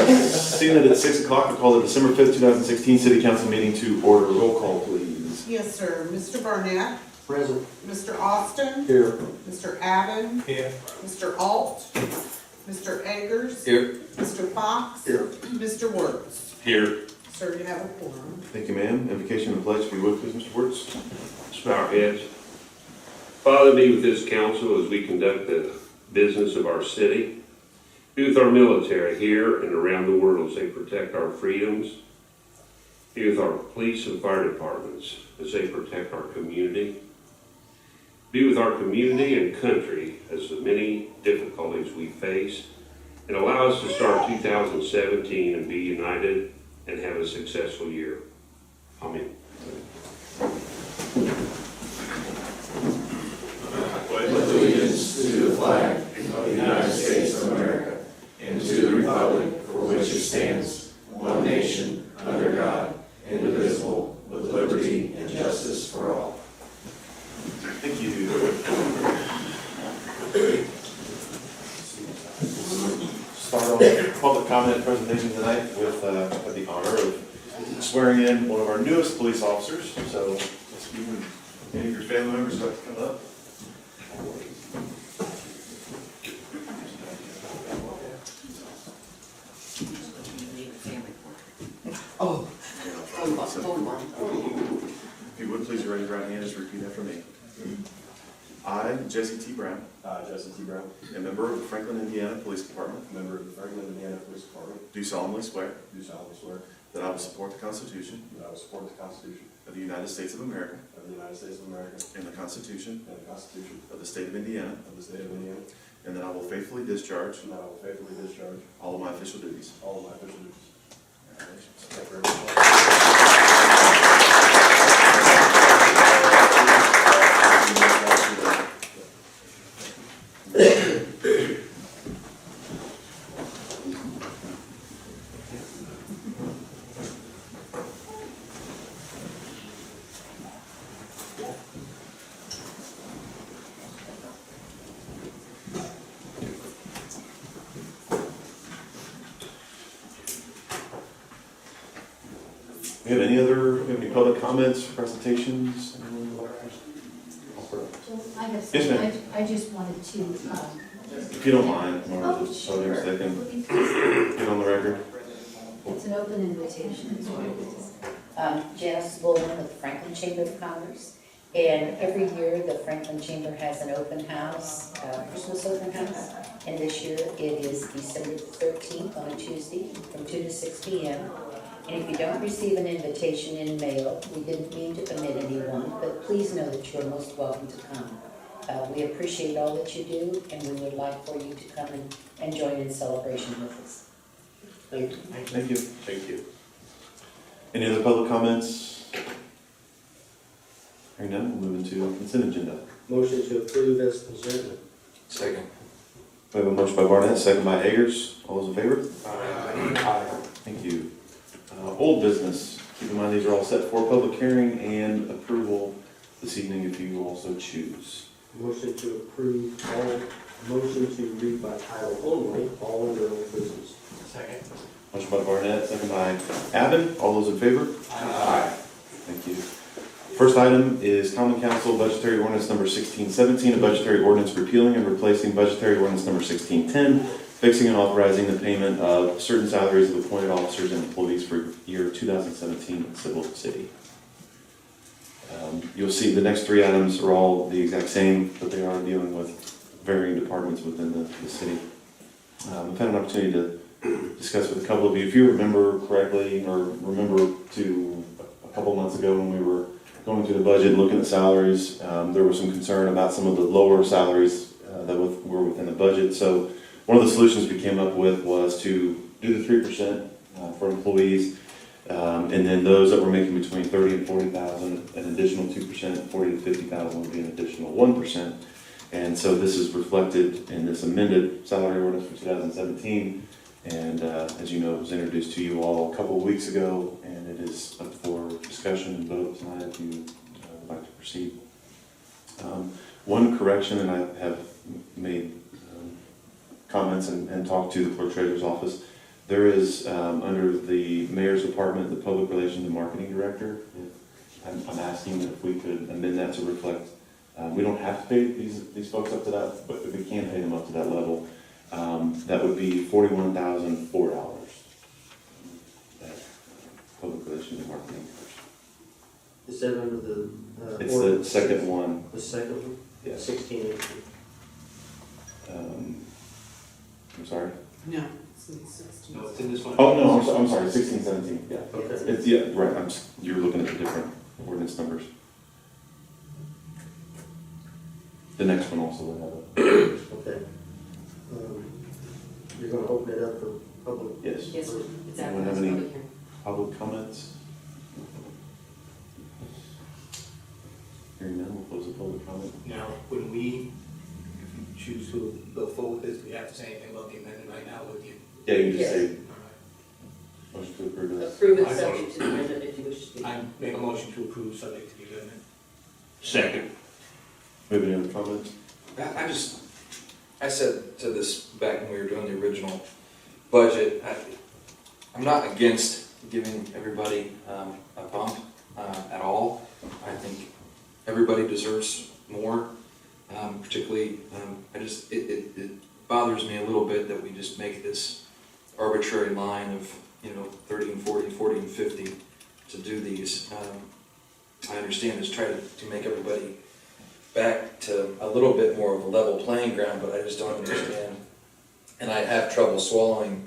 Seeing that it's 6 o'clock, we call the December 5th, 2016 City Council meeting to order. Roll call, please. Yes, sir. Mr. Barnett? Present. Mr. Austin? Here. Mr. Adden? Here. Mr. Alt? Mr. Eggers? Here. Mr. Fox? Here. Mr. Wertz? Here. Sir, you have a quorum. Thank you, ma'am. Invocation and pledge, if you would, please, Mr. Wertz. Let's bow our heads. Father, be with this council as we conduct the business of our city. Be with our military here and around the world as they protect our freedoms. Be with our police and fire departments as they protect our community. Be with our community and country as the many difficulties we face, and allow us to start 2017 and be united and have a successful year. Amen. Allegiance to the flag of the United States of America and to the republic for which it stands, one nation, under God, indivisible, with liberty and justice for all. Thank you. Start off public comment presentation tonight with the honor of swearing in one of our newest police officers. So, if you and any of your family members would like to come up. If you would, please raise your right hand and repeat after me. I, Jesse T. Brown, Jesse T. Brown, a member of the Franklin, Indiana Police Department, member of the Franklin, Indiana Police Department, do solemnly swear do solemnly swear that I will support the Constitution that I will support the Constitution of the United States of America of the United States of America and the Constitution and the Constitution of the State of Indiana, of the State of Indiana, and that I will faithfully discharge and that I will faithfully discharge all of my official duties. all of my official duties. Congratulations. Thank you very much. We have any public comments, presentations? I have Yes, some, ma'am. I just wanted to, If you don't mind, oh, just sure. so they can Would you please- get on the record. It's an open invitation. Janice Bullen with Franklin Chamber of Commerce. And every year, the Franklin Chamber has an open house, Christmas open house. And this year, it is December 13th on a Tuesday from 2 to 6 p.m. And if you don't receive an invitation in mail, we didn't mean to omit anyone, but please know that you are most welcome to come. We appreciate all that you do, and we would like for you to come and join in celebration with us. Thank you. Thank you. Thank you. Any other public comments? Hearing none, we'll move into consent agenda. Motion to approve as presented. Second. We have a motion by Barnett, second by Eggers. All those in favor? Aye. Thank you. Old business. Keep in mind these are all set for public hearing and approval this evening if you also choose. Motion to approve motion to read by title only, all under old business. Second. Motion by Barnett, second by Abbott. All those in favor? Aye. Thank you. First item is Common Council Budgetary Ordinance Number 1617, a budgetary ordinance repealing and replacing Budgetary Ordinance Number 1610, fixing and authorizing the payment of certain salaries of appointed officers and employees for year 2017 in Civil City. You'll see the next three items are all the exact same, but they are dealing with varying departments within the city. I've had an opportunity to discuss with a couple of you. If you remember correctly, or remember to a couple months ago when we were going through the budget, looking at salaries, there was some concern about some of the lower salaries that were within the budget. So one of the solutions we came up with was to do the 3% for employees, and then those that were making between 30 and 40,000, an additional 2%, 40 to 50,000 would be an additional 1%. And so this is reflected in this amended salary ordinance for 2017. And as you know, it was introduced to you all a couple of weeks ago, and it is up for discussion and vote tonight if you would like to proceed. One correction, and I have made comments and talked to the clerk treasurer's office. There is, under the mayor's department, the public relations and marketing director. I'm asking if we could amend that to reflect, we don't have to pay these folks up to that, but if we can pay them up to that level, that would be $41,004. Public relations and marketing. Is that under the? It's the second one, The second one? yes. 16. I'm sorry? No, it's in 16. No, it's in this one. Oh, no, I'm sorry, 16, 17, yeah. Okay. It's, yeah, right, you're looking at the different ordinance numbers. The next one also would have Okay. You're gonna open it up for public? yes. Yes, it's Anyone have advertised any- public hearing. Public comments? Hearing none, we'll close the public comment. Now, when we choose to go forward with this, we have to say anything about the amendment right now with you. Yeah, you can just say, All motion to approve this. Approve it subject to the amendment if you wish to. right. I make a motion to approve subject to the amendment. Second. We have any other comments? I said to this back when we were doing the original budget, I'm not against giving everybody a bump at all. I think everybody deserves more, particularly, it bothers me a little bit that we just make this arbitrary line of, 30 and 40, 40 and 50 to do these. I understand it's trying to make everybody back to a little bit more of a level playing ground, but I just don't understand. And I have trouble swallowing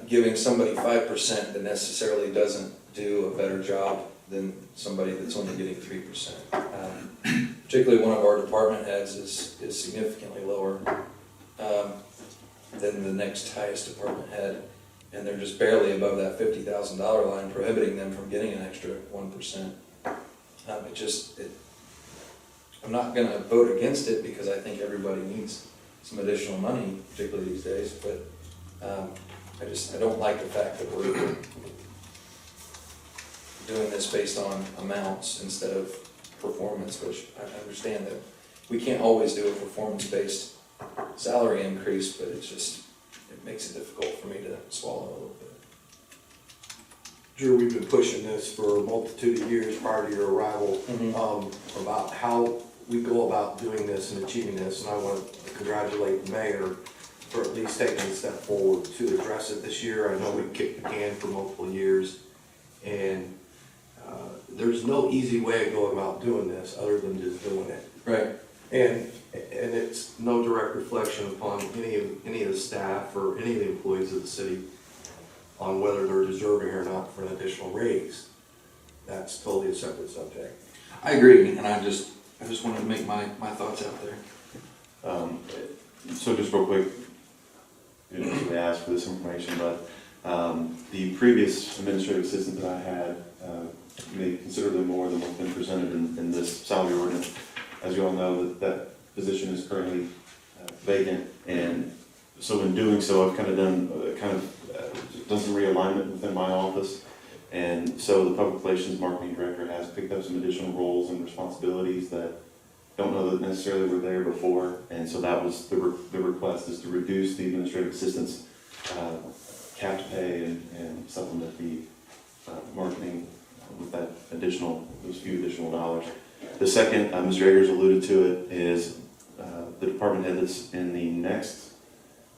giving somebody 5% that necessarily doesn't do a better job than somebody that's only getting 3%. Particularly one of our department heads is significantly lower than the next highest department head, and they're just barely above that $50,000 line, prohibiting them from getting an extra 1%. I'm not gonna vote against it because I think everybody needs some additional money, particularly these days, but I don't like the fact that we're doing this based on amounts instead of performance, which I understand that we can't always do a performance-based salary increase, but it makes it difficult for me to swallow a little bit. Drew, we've been pushing this for a multitude of years prior to your arrival, about how we go about doing this and achieving this, and I want to congratulate the mayor for at least taking a step forward to address it this year. I know we kicked the can for multiple years, and there's no easy way of going about doing this other than just doing it. Right. And it's no direct reflection upon any of the staff or any of the employees of the city on whether they're deserving or not for an additional raise. That's totally a separate subject. I agree, and I just wanted to make my thoughts out there. So just real quick, you didn't usually ask for this information, but the previous administrative assistant that I had made considerably more than what's been presented in this salary ordinance. As you all know, that position is currently vacant, and so in doing so, I've kind of done some realignment within my office. And so the public relations marketing director has picked up some additional roles and responsibilities that don't know that necessarily were there before. And so that was the request, is to reduce the administrative assistant's capped pay and supplement the marketing with those few additional dollars. The second, Mr. Eggers alluded to it, is the department head that's in the next.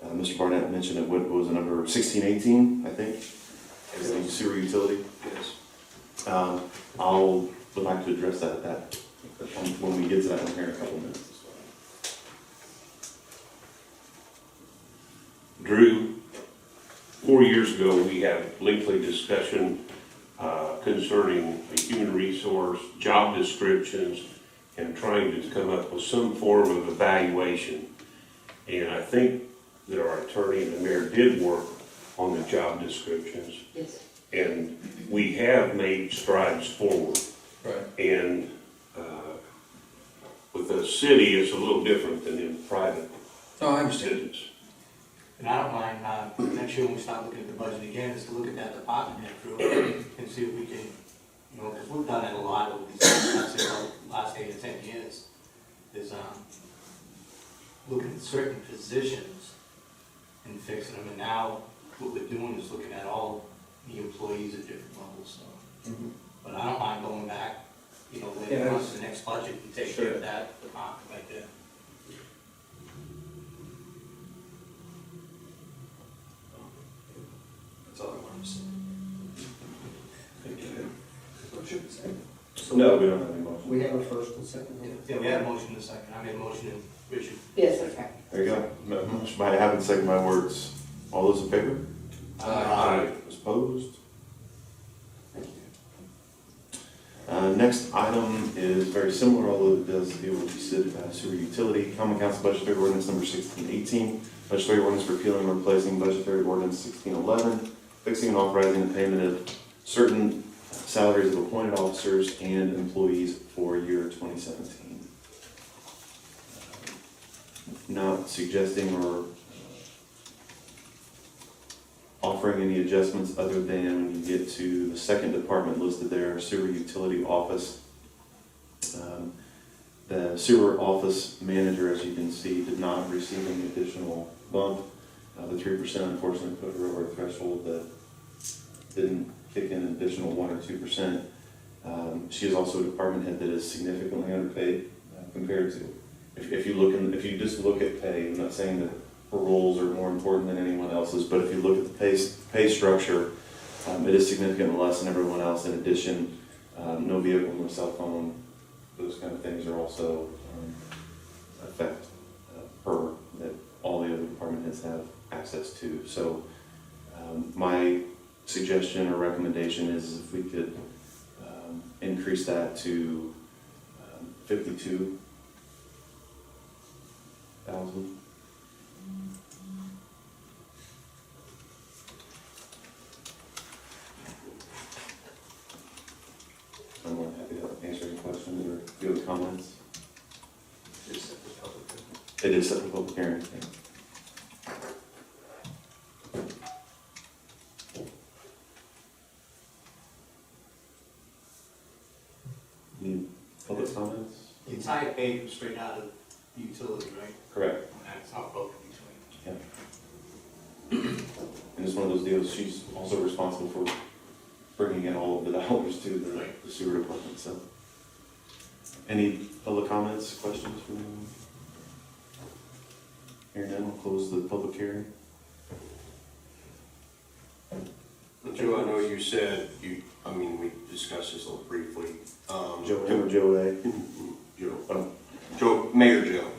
Mr. Barnett mentioned it, what was the number, 1618, I think? The sewer utility. Yes. I'll would like to address that when we get to that one here in a couple of minutes as well. Drew, 4 years ago, we had a lengthy discussion concerning the human resource, job descriptions, and trying to come up with some form of evaluation. And I think that our attorney and the mayor did work on the job descriptions, Yes. and we have made strides forward. Right. And with the city, it's a little different than in private No, I understand. business. And I don't mind, next year when we start looking at the budget again, is to look at that department head through and see if we can, because we've done it a lot over these, I'd say, the last 8 to 10 years, is looking at certain positions and fixing them. And now, what we're doing is looking at all the employees at different levels, so. But I don't mind going back, you know, later on to the next budget and take care of that department right there. That's all I wanted to say. No, we don't have any motion. We have a first and second. Yeah, we had a motion in a second, I made a motion and Richard. Yes, that's right. There you go. Motion by Abbott, second by Wertz. All those in favor? Aye. Those opposed? Thank you. Next item is very similar, although it does deal with the sewer utility. Common Council Budgetary Ordinance number 1618. Budgetary ordinance repealing and replacing budgetary ordinance 1611. Fixing and authorizing the payment of certain salaries of appointed officers and employees for year 2017. Not suggesting or offering any adjustments other than when you get to the second department listed there, sewer utility office. The sewer office manager, as you can see, did not receive any additional bump. The 3% unfortunately put her over a threshold that didn't kick in an additional 1 or 2%. She is also a department head that is significantly underpaid compared to, if you just look at pay, I'm not saying that her roles are more important than anyone else's, but if you look at the pay structure, it is significantly less than everyone else. In addition, no vehicle, no cell phone, those kind of things are also affect her that all the other department heads have access to. So my suggestion or recommendation is if we could increase that to 52,000. I'm more than happy to answer any questions or if you have comments. It is set for public hearing. Any public comments? The entire pay was straight out of the utility, right? Correct. That's not broken between. And it's one of those deals, she's also responsible for bringing in all of the dollars to the sewer department, so. Any public comments, questions from anyone? Hearing none, we'll close the public hearing. Joe, I know you said we discussed this a little briefly. Joe A. Mayor Joe.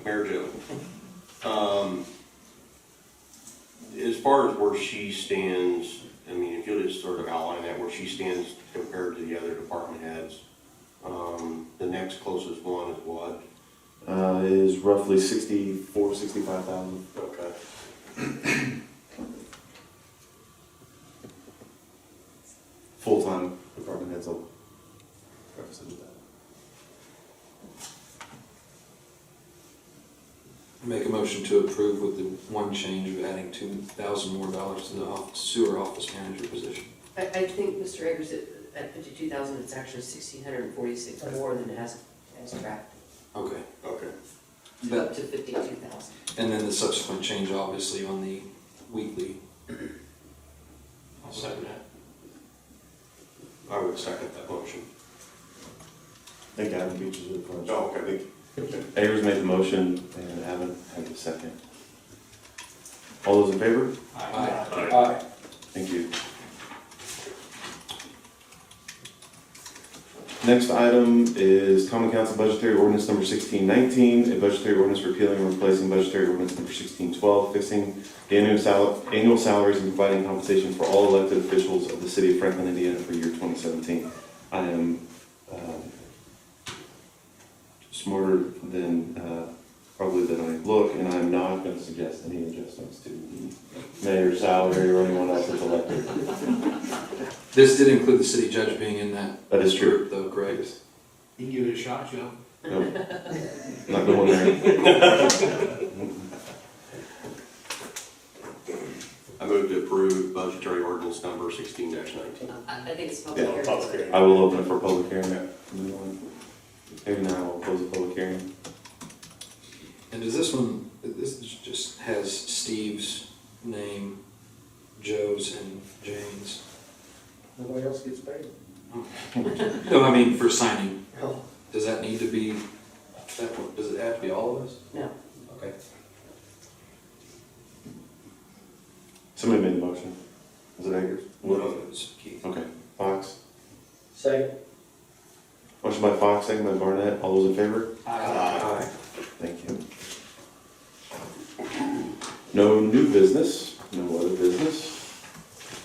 As far as where she stands, if you'll just sort of outline that, where she stands compared to the other department heads. The next closest one is what? Is roughly 65,000. Okay. Full-time department heads will represent that. Make a motion to approve with the one change of adding $2,000 more to the sewer office manager position. I think, Mr. Eggers, at 52,000, it's actually 1,646 more than it has tracked, Okay. Okay. up to 52,000. And then the subsequent change, obviously, on the weekly. I'll second that. I would second that motion. I think Adam beat you to the punch. Oh, okay. Ayers made the motion and Adam had the second. All those in favor? Aye. Thank you. Next item is Common Council Budgetary Ordinance number 1619, a budgetary ordinance repealing and replacing budgetary ordinance number 1612, fixing the annual salaries and providing compensation for all elected officials of the city of Franklin, Indiana for year 2017. I am smarter than probably than I look, and I'm not going to suggest any adjustments to the mayor's salary or anyone else that's elected. This did include the city judge being in that. That is true. Group, though, correct? You can give it a shot, Joe. Nope. Not going there. I move to approve budgetary ordinance number 16-19. I think it's public Yeah, hearing. I will open it for public hearing. Maybe now we'll close the public hearing. And does this one, this just has Steve's name, Joe Joe's and Jane's. Nobody else gets paid. No, I mean, for signing, Oh. does that need to be, does it have to be all of us? No. Okay. Somebody made the motion. Was it Akers? It's Keith. Okay, Fox. Second. Motion by Fox, second by Barnett. All those in favor? Aye. Thank you. No new business, no other business.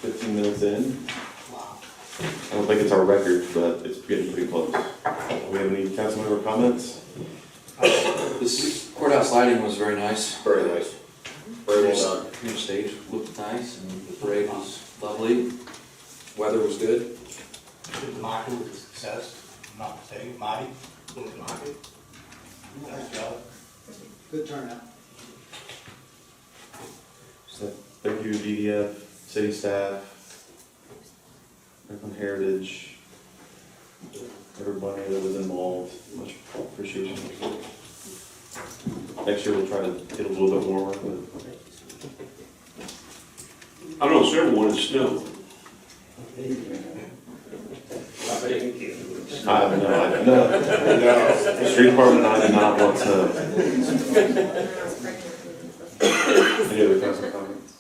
15 minutes in. Wow. I don't think it's our record, but it's getting pretty close. Do we have any council member comments? This courthouse lighting was very nice. Very nice. Very well done. New stage looked nice, and the parade was lovely. Weather was good. The market was a success, if I'm not mistaken, Marty, with the market. Nice job. Good turnout. So, thank you, DDF, city staff, Franklin Heritage, everybody that was involved. Much appreciation. Next year we'll try to get a little bit warmer, but I don't know, several wanted snow. no. Street department, I did not want to. Any other council comments?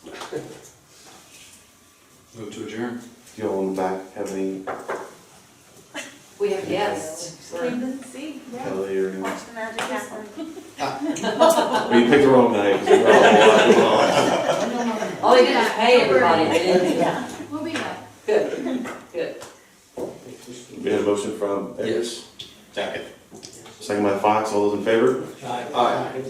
Move to adjourn. Do y'all in the back have any, We have guests. Came to see, yeah. Kelly or anyone? Watch the magic happen. Well, you picked the wrong night, because we were all on. All they did was pay everybody, they didn't. Yeah. We'll be back. Good, good. We had a motion from. Yes. Second. Second by Fox, all those in favor? Aye. Aye.